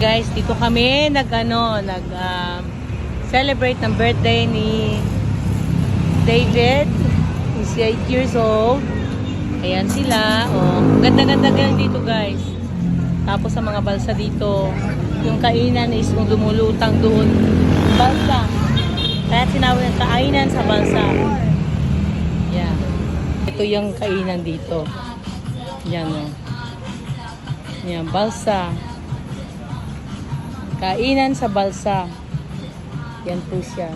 Guys, dito kami celebrate ng birthday ni David. He's 8 years old. Ayan sila. Oh, ganda-ganda guys dito guys. Tapos sa mga balsa dito, yung kainan is kung lumulutang doon. Balsa. Kaya sinawag ng kainan sa balsa. Yan. Ito yung kainan dito. Yan o. Yan, balsa. Kainan sa balsa. Yan po siya.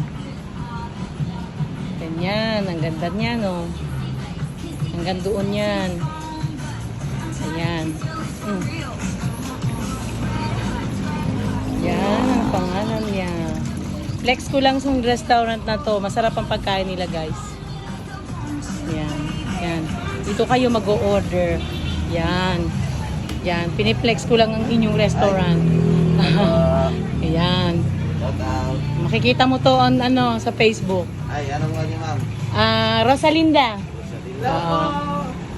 Ganyan. Ang ganda niya, no? Hanggang doon yan. Ayan. Yan ang pangalan niya. Flex ko lang sa restaurant na to. Masarap ang pagkain nila, guys. Yan. Yan. Dito kayo mag-o-order. Yan. Yan. Piniplex ko lang ang inyong restaurant. Ayan. Makikita mo to on sa Facebook. Ay, anong nga niyo, ma'am? Rosalinda.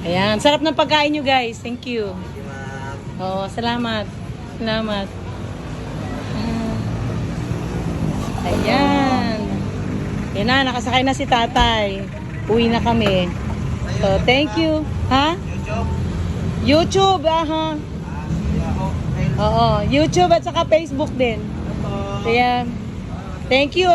Ayan. Sarap ng pagkain nyo, guys. Thank you. Thank you, ma'am. Oo, salamat. Salamat. Ayan. Yan na, nakasakay na si tatay. Uwi na kami. So, thank you. Ha? YouTube, aha. Oo, YouTube at saka Facebook din. Kaya, thank you.